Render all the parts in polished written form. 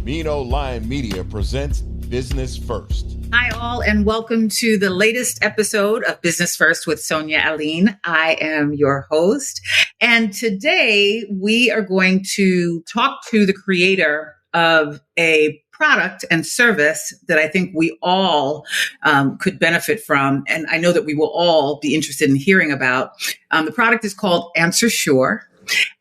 Vino Lion Media presents Business First. Hi, all, and welcome to the latest episode of Business First with Sonia Aline. I am your host, and today we are going to talk to the creator of a product and service that I think we all could benefit from, and I know that we will all be interested in hearing about. The product is called Answer Sure,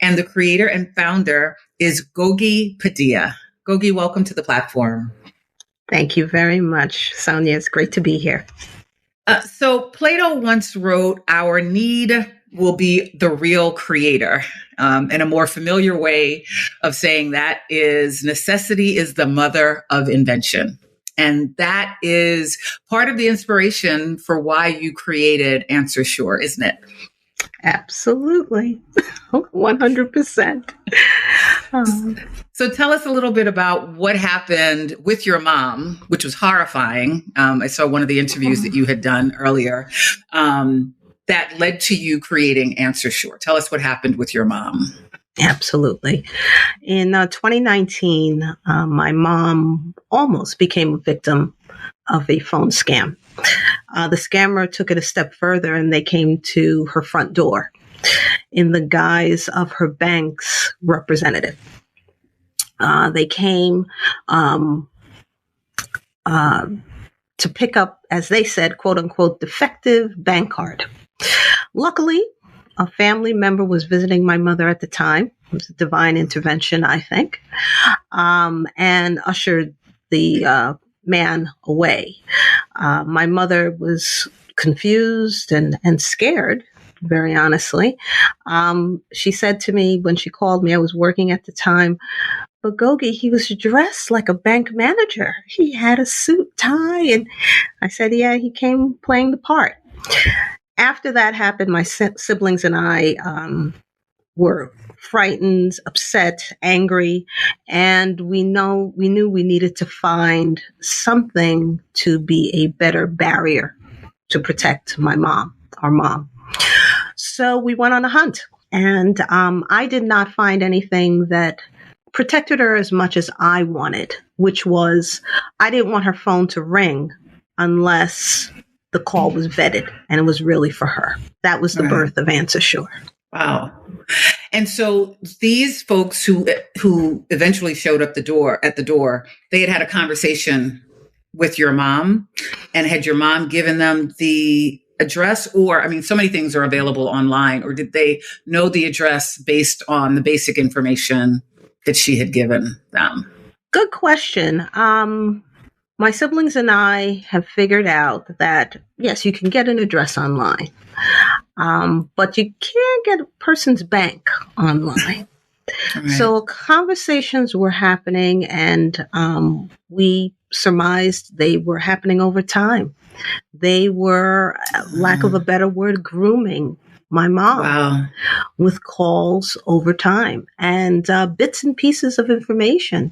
and the creator and founder is Gogie Padilla. Gogie, welcome to the platform. Thank you very much, Sonia. It's great to be here. So Plato once wrote, "Our need will be the real creator." And a more familiar way of saying that is necessity is the mother of invention. And that is part of the inspiration for why you created Answer Sure, isn't it? Absolutely. 100%. So tell us a little bit about what happened with your mom, which was horrifying. I saw one of the interviews that you had done earlier that led to you creating Answer Sure. Tell us what happened with your mom. Absolutely. In 2019, my mom almost became a victim of a phone scam. The scammer took it a step further and they came to her front door in the guise of her bank's representative. They came to pick up, as they said, quote unquote, defective bank card. Luckily, a family member was visiting my mother at the time. It was a divine intervention, I think, and ushered the man away. My mother was confused and scared, very honestly. She said to me when she called me, I was working at the time, but Gogie, he was dressed like a bank manager. He had a suit, tie, and I said, yeah, he came playing the part. After that happened, my siblings and I were frightened, upset, angry, and we knew we needed to find something to be a better barrier to protect our mom. So we went on a hunt, and I did not find anything that protected her as much as I wanted, which was I didn't want her phone to ring unless the call was vetted and it was really for her. That was the birth of Answer Sure. Wow. And so these folks who eventually showed up at the door, they had a conversation with your mom, and had your mom given them the address, or, I mean, so many things are available online, or did they know the address based on the basic information that she had given them? Good question. My siblings and I have figured out that, yes, you can get an address online, but you can't get a person's bank online. Right. So conversations were happening, and we surmised they were happening over time. They were, lack of a better word, grooming my mom with calls over time and bits and pieces of information.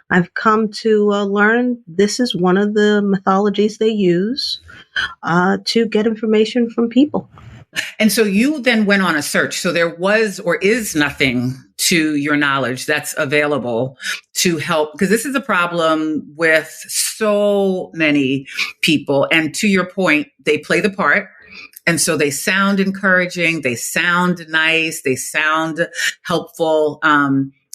I've come to learn this is one of the methodologies they use to get information from people. And so you then went on a search. So there was or is nothing to your knowledge that's available to help, because this is a problem with so many people. And to your point, they play the part. And so they sound encouraging, they sound nice, they sound helpful.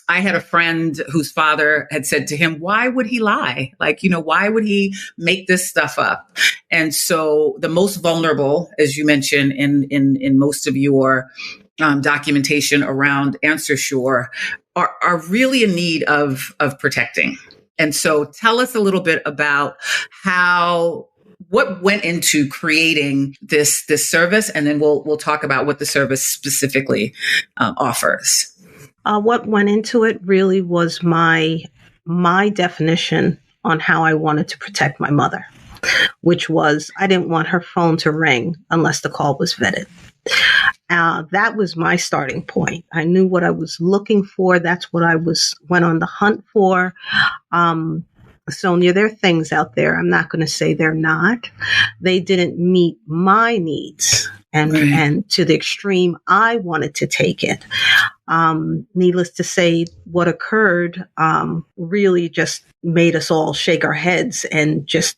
I had a friend whose father had said to him, why would he lie? Like, why would he make this stuff up? And so the most vulnerable, as you mentioned in most of your documentation around Answer Sure, are really in need of protecting. And so tell us a little bit about what went into creating this service, and then we'll talk about what the service specifically offers. What went into it really was my definition on how I wanted to protect my mother, which was I didn't want her phone to ring unless the call was vetted. That was my starting point. I knew what I was looking for. That's what I went on the hunt for. Sonia, there are things out there. I'm not going to say they're not. They didn't meet my needs. and to the extreme I wanted to take it. Needless to say, what occurred really just made us all shake our heads and just,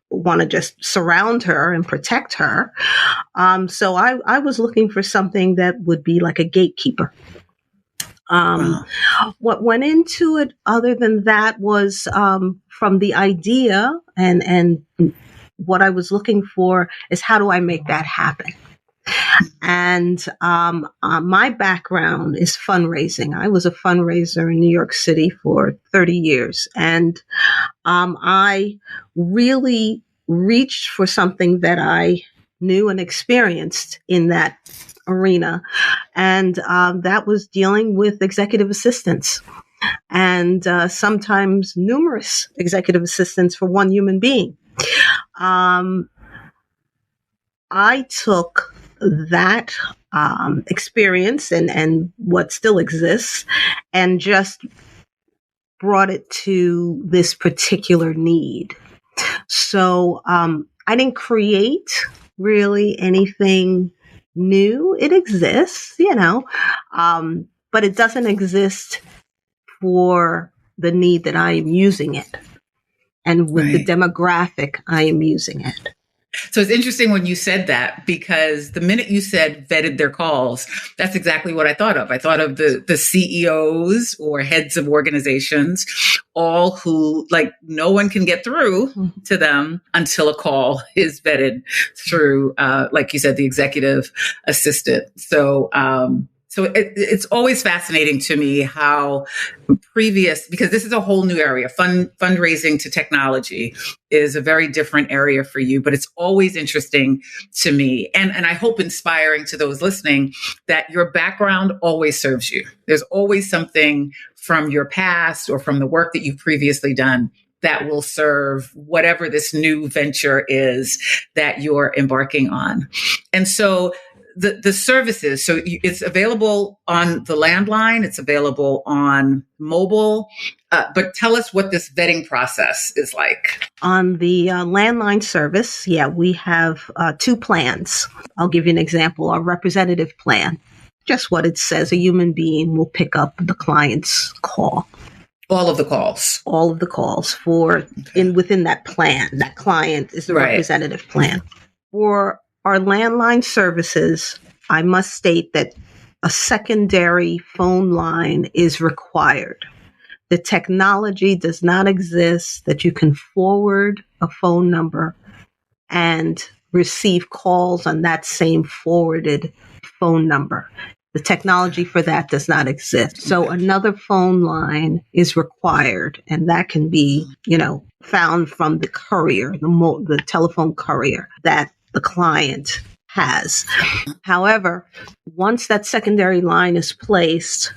want to just surround her and protect her. So I was looking for something that would be like a gatekeeper. What went into it other than that was from the idea and what I was looking for is how do I make that happen? And my background is fundraising. I was a fundraiser in New York City for 30 years. And I really reached for something that I knew and experienced in that arena. And that was dealing with executive assistants and sometimes numerous executive assistants for one human being. I took that experience and what still exists and just brought it to this particular need. So I didn't create really anything new. It exists, but it doesn't exist for the need that I am using it and with the demographic I am using it. So it's interesting when you said that, because the minute you said vetted their calls, that's exactly what I thought of. I thought of the CEOs or heads of organizations, all who no one can get through to them until a call is vetted through, like you said, the executive assistant. So it's always fascinating to me how because this is a whole new area, fundraising to technology is a very different area for you, but it's always interesting to me. And I hope inspiring to those listening that your background always serves you. There's always something from your past or from the work that you've previously done that will serve whatever this new venture is that you're embarking on. And so the services, so it's available on the landline, it's available on mobile, but tell us what this vetting process is like. On the landline service, we have 2 plans. I'll give you an example. Our representative plan, just what it says, a human being will pick up the client's call. All of the calls. All of the calls within that plan. That client is the representative plan. For our landline services, I must state that a secondary phone line is required. The technology does not exist that you can forward a phone number and receive calls on that same forwarded phone number. The technology for that does not exist. So another phone line is required, and that can be, found from the courier, the telephone courier that the client has. However, once that secondary line is placed,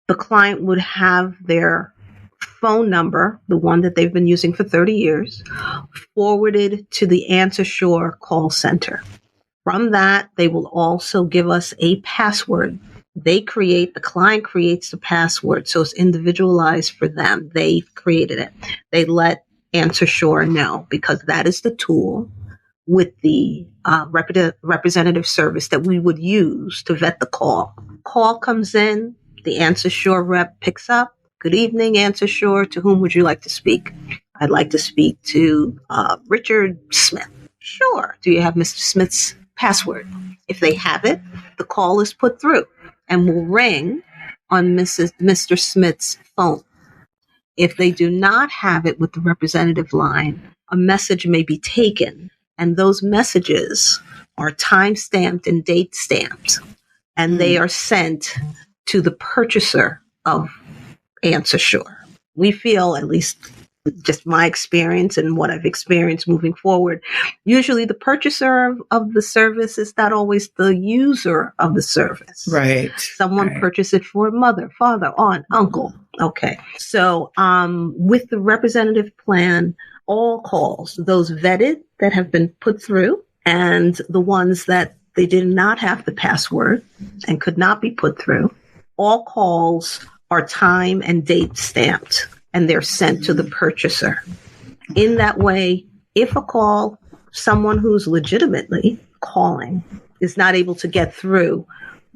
the client would have their phone number, the one that they've been using for 30 years, forwarded to the Answer Sure call center. From that, they will also give us a password. The client creates the password, so it's individualized for them. They've created it. They let Answer Sure know, because that is the tool with the representative service that we would use to vet the call. Call comes in, the Answer Sure rep picks up. Good evening, Answer Sure. To whom would you like to speak? I'd like to speak to Richard Smith. Sure. Do you have Mr. Smith's password? If they have it, the call is put through and will ring on Mr. Smith's phone. If they do not have it with the representative line, a message may be taken, and those messages are time-stamped and date-stamped, and they are sent to the purchaser of Answer Sure. We feel, at least just my experience and what I've experienced moving forward, usually the purchaser of the service is not always the user of the service. Right. Someone purchased it for mother, father, aunt, uncle. Okay. So with the representative plan, all calls, those vetted that have been put through, and the ones that they did not have the password and could not be put through, all calls are time and date stamped, and they're sent to the purchaser. In that way, if a call, someone who's legitimately calling is not able to get through,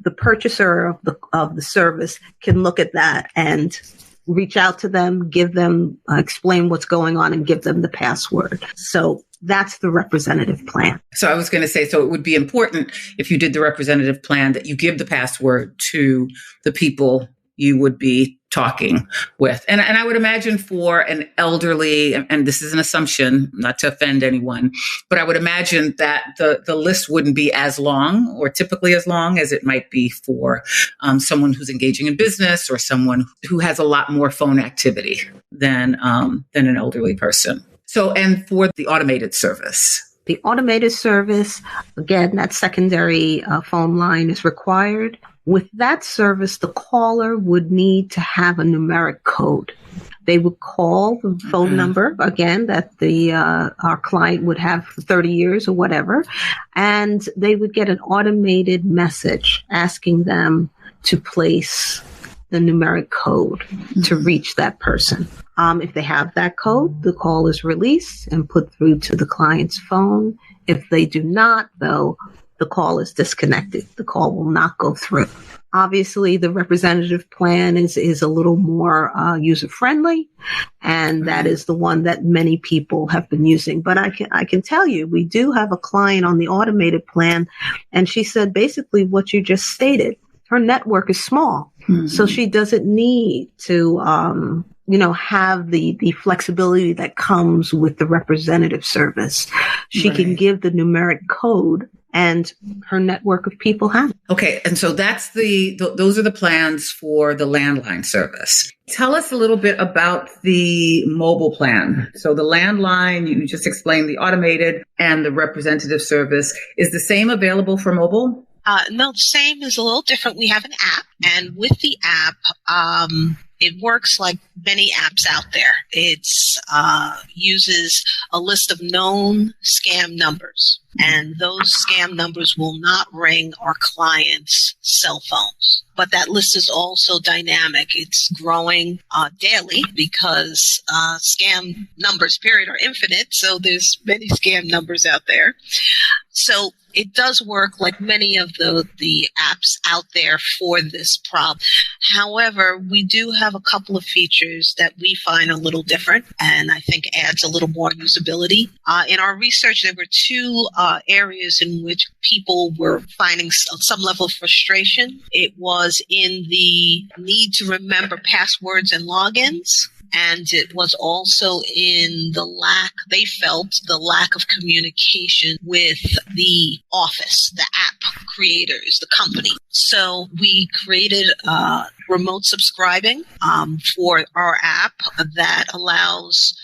the purchaser of the service can look at that and reach out to them, give them, explain what's going on, and give them the password. So that's the representative plan. So I was going to say, so it would be important if you did the representative plan that you give the password to the people you would be talking with. And I would imagine for an elderly, and this is an assumption, not to offend anyone, but I would imagine that the list wouldn't be as long or typically as long as it might be for someone who's engaging in business or someone who has a lot more phone activity than an elderly person. So, and for the automated service. The automated service, again, that secondary phone line is required. With that service, the caller would need to have a numeric code. They would call the phone number, again, that our client would have for 30 years or whatever, and they would get an automated message asking them to place the numeric code to reach that person. If they have that code, the call is released and put through to the client's phone. If they do not, though, the call is disconnected. The call will not go through. Obviously, the representative plan is a little more user-friendly, and that is the one that many people have been using. But I can tell you, we do have a client on the automated plan, and she said basically what you just stated. Her network is small, so she doesn't need to have the flexibility that comes with the representative service. She can give the numeric code, and her network of people have it. Okay, and so that's those are the plans for the landline service. Tell us a little bit about the mobile plan. So the landline, you just explained the automated and the representative service. Is the same available for mobile? No, the same is a little different. We have an app, and with the app, it works like many apps out there. It uses a list of known scam numbers, and those scam numbers will not ring our clients' cell phones. But that list is also dynamic. It's growing daily because scam numbers, period, are infinite. So there's many scam numbers out there. So it does work like many of the apps out there for this problem. However, we do have a couple of features that we find a little different and I think adds a little more usability. In our research, there were two areas in which people were finding some level of frustration. It was in the need to remember passwords and logins. And it was also in they felt the lack of communication with the office, the app creators, the company. So we created remote subscribing for our app that allows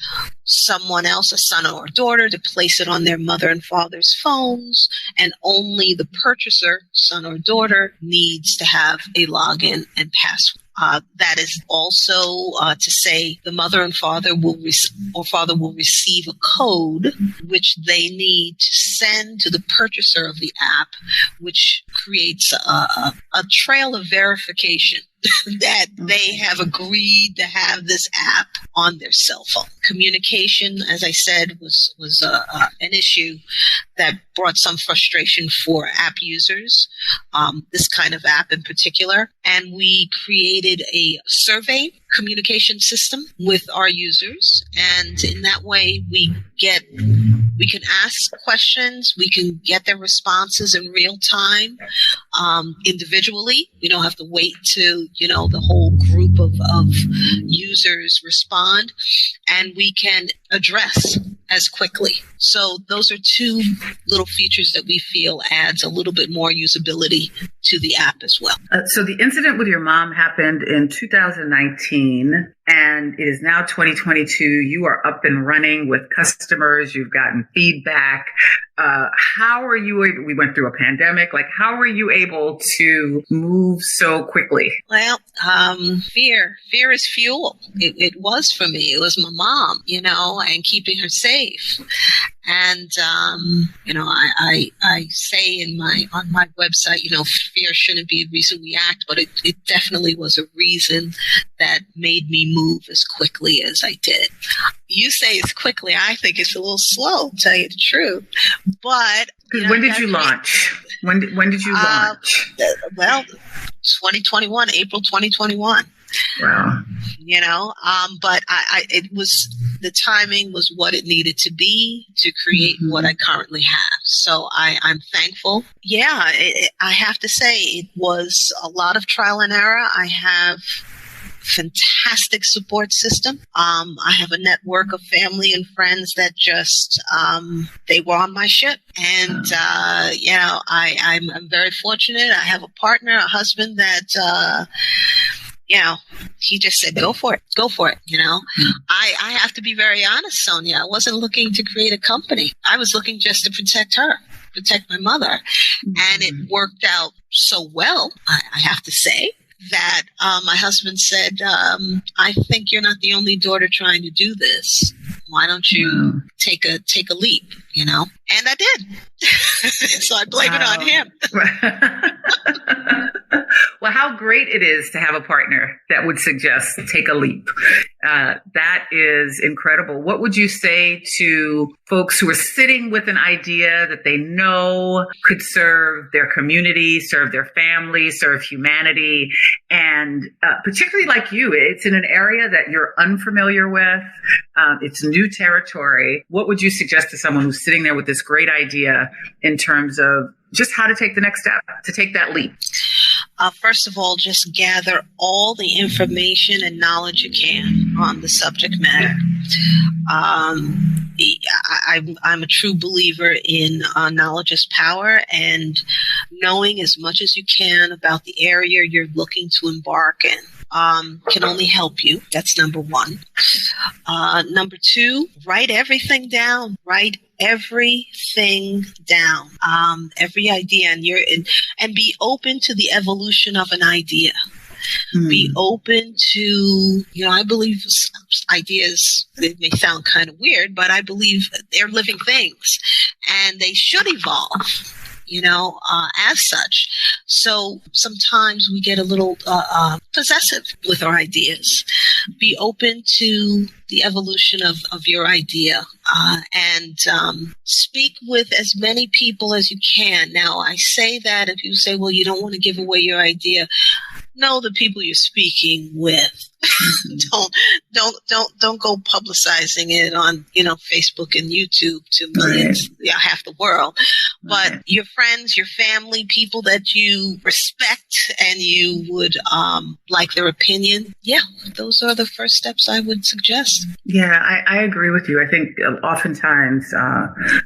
someone else, a son or daughter, to place it on their mother and father's phones, and only the purchaser, son or daughter, needs to have a login and password. That is also to say the mother and father will receive a code which they need to send to the purchaser of the app, which creates a trail of verification that they have agreed to have this app on their cell phone. Communication, as I said, was an issue that brought some frustration for app users, this kind of app in particular. And we created a survey communication system with our users. And in that way, we can ask questions, we can get their responses in real time, individually. We don't have to wait to, the whole group of users respond, and we can address as quickly. So those are two little features that we feel adds a little bit more usability to the app as well. So the incident with your mom happened in 2019, and it is now 2022. You are up and running with customers. You've gotten feedback. How are you able, we went through a pandemic, how are you able to move so quickly? Well, fear is fuel. It was for me. It was my mom, and keeping her safe. And, I say on my website, fear shouldn't be a reason we act, but it definitely was a reason that made me move as quickly as I did. You say it's quickly. I think it's a little slow, to tell you the truth. But when did you launch? When did you launch? Well, 2021, April 2021. Wow. But it was, the timing was what it needed to be to create what I currently have. So I'm thankful. Yeah, I have to say it was a lot of trial and error. I have fantastic support system. I have a network of family and friends that just, they were on my ship. And, I'm very fortunate. I have a partner, a husband that, he just said, go for it. I have to be very honest, Sonia. I wasn't looking to create a company. I was looking just to protect my mother. And it worked out so well, I have to say, that my husband said, I think you're not the only daughter trying to do this. Why don't you take a leap, And I did. So I blame it on him. Well, how great it is to have a partner that would suggest take a leap. That is incredible. What would you say to folks who are sitting with an idea that they know could serve their community, serve their family, serve humanity, and particularly like you, it's in an area that you're unfamiliar with. It's new territory. What would you suggest to someone who's sitting there with this great idea in terms of just how to take the next step, to take that leap? First of all, just gather all the information and knowledge you can on the subject matter. I'm a true believer in knowledge is power, and knowing as much as you can about the area you're looking to embark in can only help you. That's number one. Number two, write everything down. Every idea, and be open to the evolution of an idea. Be open to, I believe ideas, it may sound kind of weird, but I believe they're living things and they should evolve, as such. So sometimes we get a little possessive with our ideas. Be open to the evolution of your idea, and speak with as many people as you can. Now, I say that if you say, well, you don't want to give away your idea, know the people you're speaking with. Don't go publicizing it on Facebook and YouTube to millions, half the world. But your friends, your family, people that you respect and you would like their opinion, those are the first steps I would suggest. Yeah, I agree with you. I think oftentimes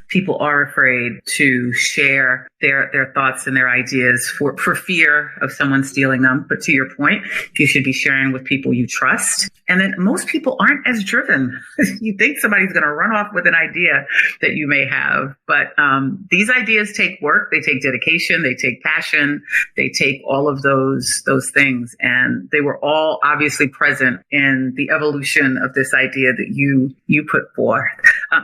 people are afraid to share their thoughts and their ideas for fear of someone stealing them. But to your point, you should be sharing with people you trust. And then most people aren't as driven. You think somebody's going to run off with an idea that you may have. But these ideas take work. They take dedication. They take passion. They take all of those things. And they were all obviously present in the evolution of this idea that you put forth.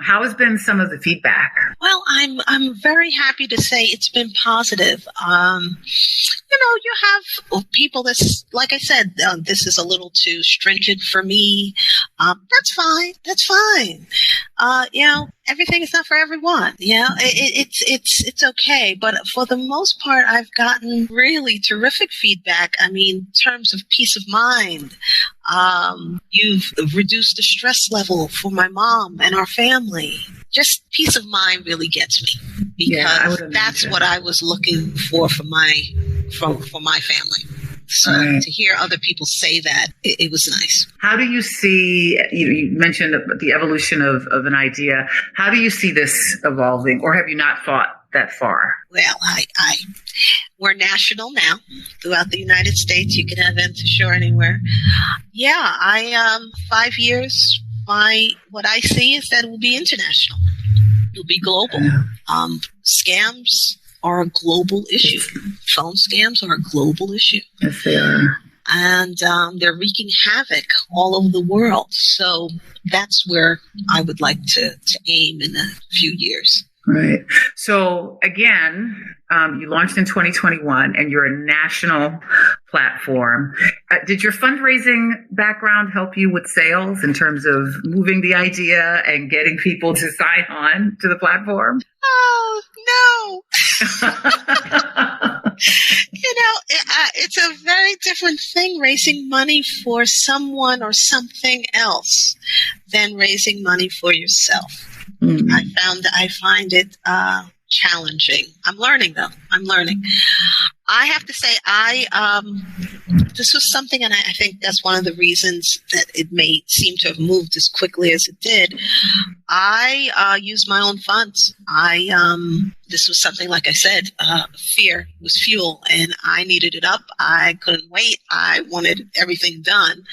How has been some of the feedback? Well, I'm very happy to say it's been positive. You have people that's, like I said, this is a little too stringent for me. That's fine. Everything is not for everyone. It's okay. But for the most part, I've gotten really terrific feedback. I mean, in terms of peace of mind, you've reduced the stress level for my mom and our family. Just peace of mind really gets me, because that's what I was looking for my family. So to hear other people say that, it was nice. How do you see, you mentioned the evolution of an idea. How do you see this evolving, or have you not thought that far? Well, we're national now throughout the United States. You can have them to shore anywhere. 5 years. What I see is that it will be international. It will be global. Scams are a global issue. Phone scams are a global issue. Yes, they are. and they're wreaking havoc all over the world. So that's where I would like to aim in a few years. Right. So again, you launched in 2021 and you're a national platform. Did your fundraising background help you with sales in terms of moving the idea and getting people to sign on to the platform? Oh, no. It's a very different thing raising money for someone or something else than raising money for yourself. Mm-hmm. I find it challenging. I'm learning though. I have to say, this was something, and I think that's one of the reasons that it may seem to have moved as quickly as it did. I used my own funds. This was something, like I said, fear was fuel, and I needed it up. I couldn't wait. I wanted everything done.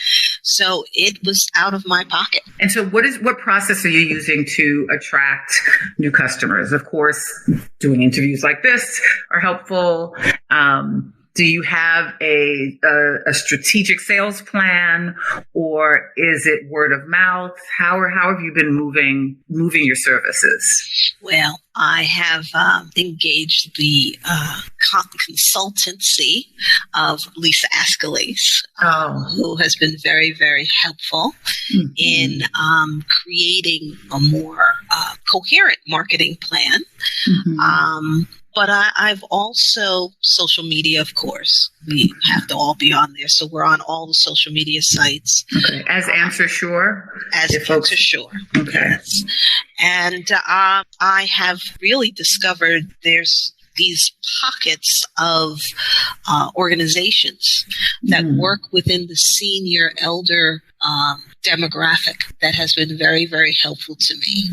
So it was out of my pocket. And so what process are you using to attract new customers? Of course, doing interviews like this are helpful. Do you have a strategic sales plan, or is it word of mouth? How have you been moving your services? Well, I have engaged the consultancy of Lisa Ascalese, who has been very, very helpful in creating a more coherent marketing plan. But I've also, social media, of course, we have to all be on there. So we're on all the social media sites. Okay. As Answer Sure? As Answer Sure. Okay. Yes. And I have really discovered there's these pockets of organizations that work within the senior elder demographic that has been very, very helpful to me.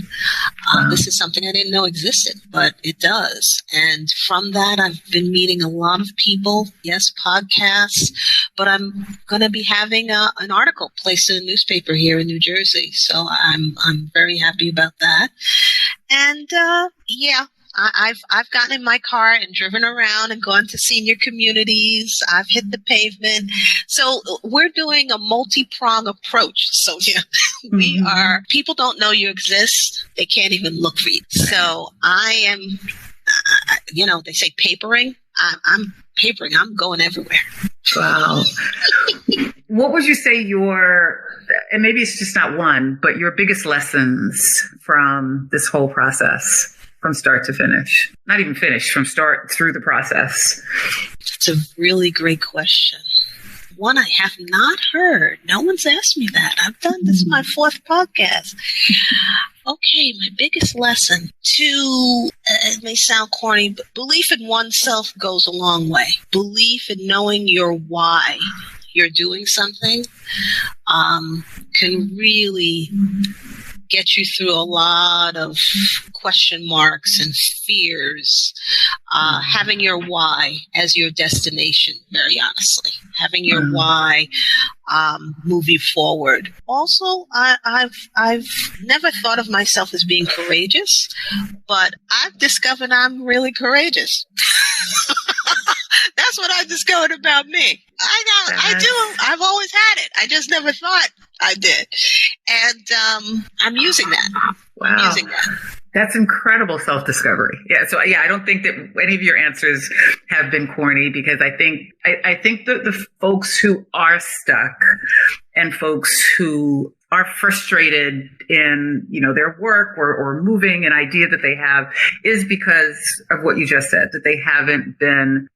This is something I didn't know existed, but it does. And from that, I've been meeting a lot of people. Yes, podcasts, but I'm going to be having an article placed in a newspaper here in New Jersey. So I'm very happy about that. And I've gotten in my car and driven around and gone to senior communities. I've hit the pavement. So we're doing a multi-prong approach, Sonia. People don't know you exist. They can't even look for you. So I am, they say papering. I'm papering. I'm going everywhere. Wow. What would you say and maybe it's just not one, but your biggest lessons from this whole process? From start to finish? Not even finish, from start through the process. That's a really great question. One I have not heard. No one's asked me that. I've done this my fourth podcast. Okay, my biggest lesson it may sound corny, but belief in oneself goes a long way. Belief in knowing your why you're doing something can really get you through a lot of question marks and fears. Having your why as your destination, very honestly. Having your why move you forward. Also, I've never thought of myself as being courageous, but I've discovered I'm really courageous. That's what I discovered about me. I do. I've always had it. I just never thought I did. And I'm using that. Wow. I'm using that. That's incredible self-discovery. Yeah. So I don't think that any of your answers have been corny, because I think the folks who are stuck and folks who are frustrated in, their work or moving an idea that they have is because of what you just said, that they haven't been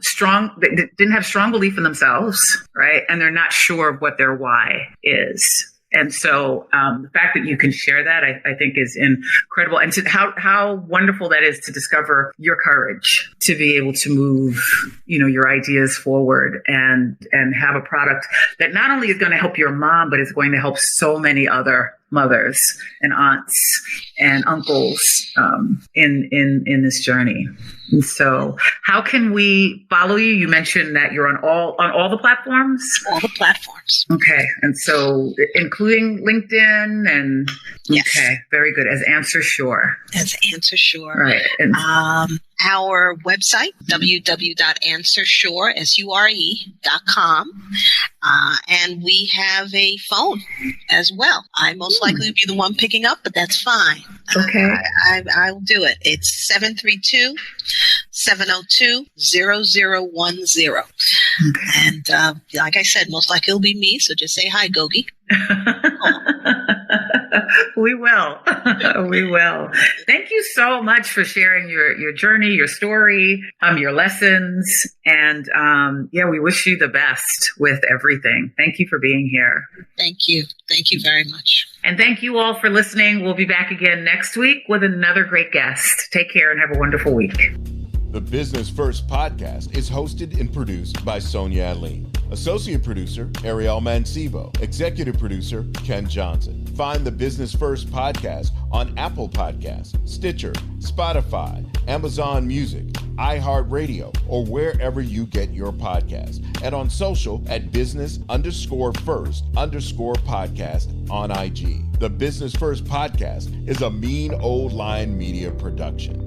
strong, they didn't have strong belief in themselves, right? And they're not sure of what their why is. And so the fact that you can share that, I think, is incredible. And how wonderful that is to discover your courage to be able to move, your ideas forward and have a product that not only is going to help your mom, but is going to help so many other mothers and aunts and uncles in this journey. And so how can we follow you? You mentioned that you're on all the platforms? All the platforms. Okay. And so including LinkedIn and yes. Okay, very good. As Answer Sure. As Answer Sure. Right. our website, www.answersure.com. And we have a phone as well. I most likely will be the one picking up, but that's fine. Okay. I'll do it. It's 732-702-0010. And like I said, most likely it'll be me, so just say hi, Gogie. We will. We will. Thank you so much for sharing your journey, your story, your lessons. And we wish you the best with everything. Thank you for being here. Thank you. Thank you very much. And thank you all for listening. We'll be back again next week with another great guest. Take care and have a wonderful week. The Business First podcast is hosted and produced by Sonia Aline. Associate producer, Ariel Mancebo. Executive producer, Ken Johnson. Find the Business First podcast on Apple Podcasts, Stitcher, Spotify, Amazon Music, iHeartRadio, or wherever you get your podcasts. And on social at business_first_podcast on IG. The Business First podcast is a Mean Old Line Media production.